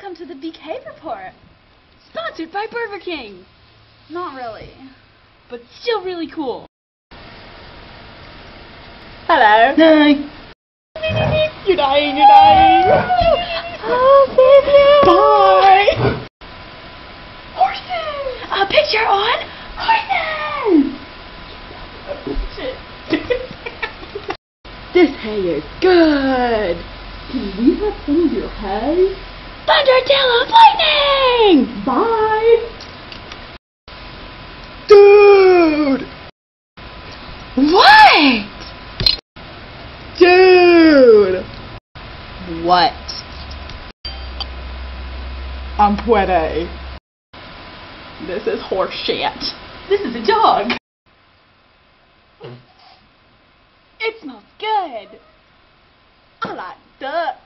Welcome to the BK Report. Sponsored by Burger King. Not really, but still really cool. Hello. Hi. You're dying, you're dying. I'll save you. Bye. Horses. A picture on horses. This hay is good. Can we have some of your hay? Thundertail of lightning. Bye. Dude. What? Dude. What? I'm Puede. This is horse shit. This is a dog. It smells good. I like ducks.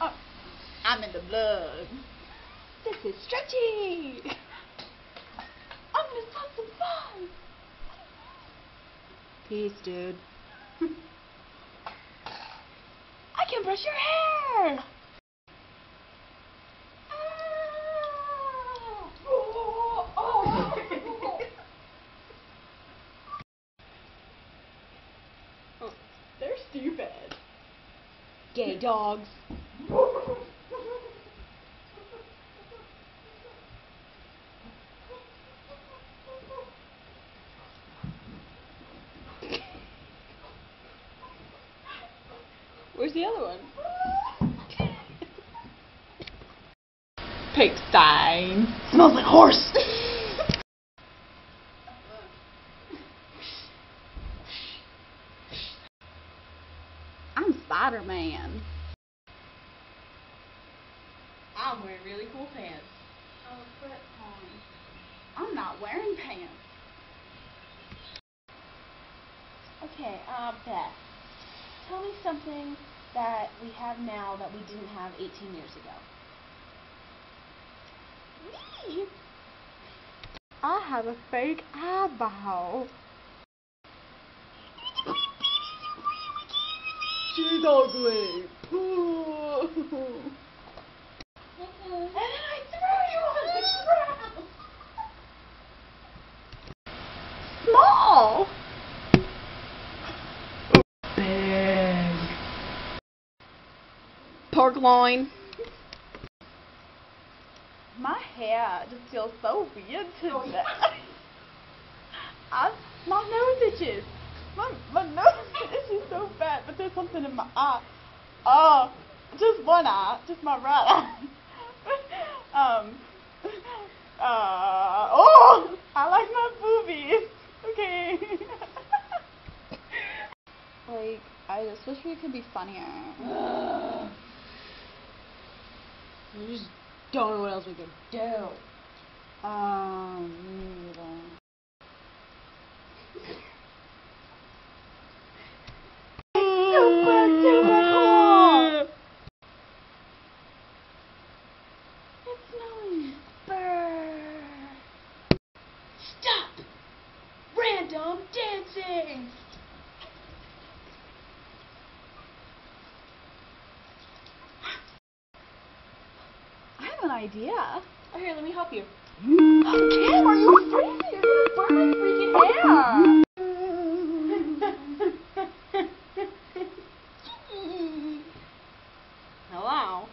Oh, I'm in the blood. This is stretchy. I'm gonna have some fun. Peace, dude. I can brush your hair. They're stupid. Gay dogs. Where's the other one? Pig stain. Smells like horse. I'm Spider-Man. I'm wearing really cool pants. Oh, quit calling. I'm not wearing pants. Okay, Beth. Tell me something that we have now that we didn't have 18 years ago. Me? I have a fake eyeball. She's ugly. And then I threw you on the ground. Small. Big. Pork loin. My hair just feels so weird today. My nose itches. My nose itches so bad, but there's something in my eye. Oh, just one eye, just my right eye. Oh, I like my boobies. Okay. Like, I just wish we could be funnier. We just don't know what else we could do. Me either. Super cool! It's snowing. Brr. Stop! Random dancing! I have an idea. Oh, here, let me help you. Oh, Cam, are you crazy? You're gonna burn my freaking hair! Hello?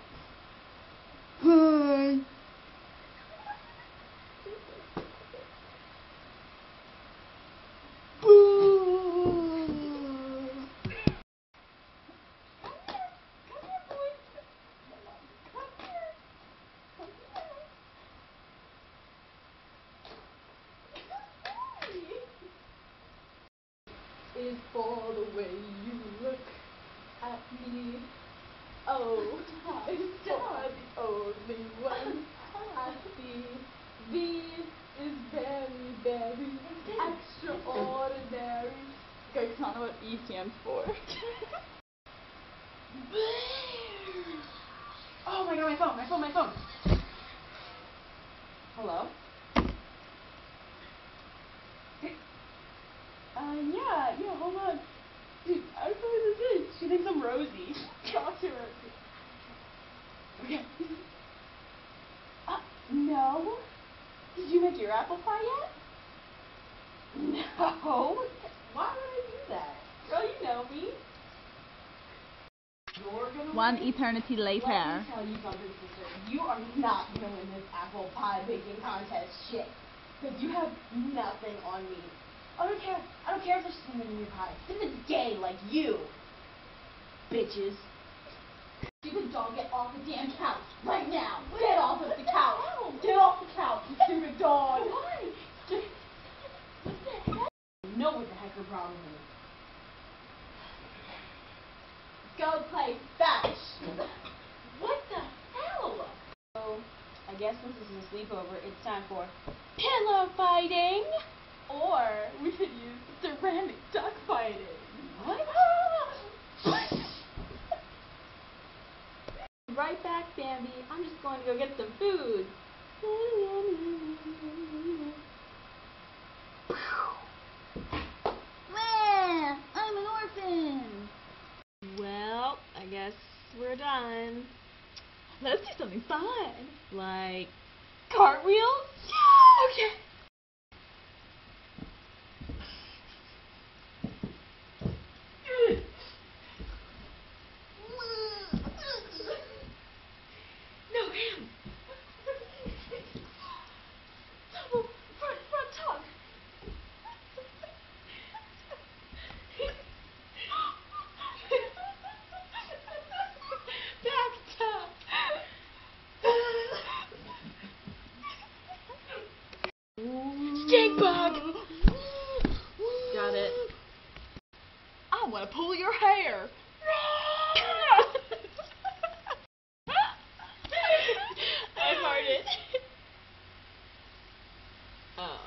Hi. Is for the way you look at me. Oh, I'm the only one I see. This is very, very extraordinary. Okay, tell me what E stands for. Oh my god, my phone. Hello? Yeah, hold on. Dude, I'm going to the ditch. She thinks I'm Rosie. Talk to her. Okay. No. Did you make your apple pie yet? No. Why would I do that? Girl, you know me. One eternity later. Let me tell you something, sister. You are not gonna win this apple pie baking contest shit. Because you have nothing on me. I don't care if there's cinnamon in your pie. This is gay like you. Bitches. Stupid dog, get off the damn couch. Right now. Get off of the couch. Get off the couch, you stupid dog. Why? What the heck? You know what the heck your problem is. Go play fetch. What the hell? So, I guess since this is a sleepover, it's time for pillow fighting. Or we could use ceramic duck fighting. What? Right back, Bambi. I'm just going to go get some food. Meh, I'm an orphan. Well, I guess we're done. Let's do something fun. Like cartwheels? Okay. No hands. Double front tuck. Back tuck. Stink bug. Got it. I want to pull your hair. I farted. Oh.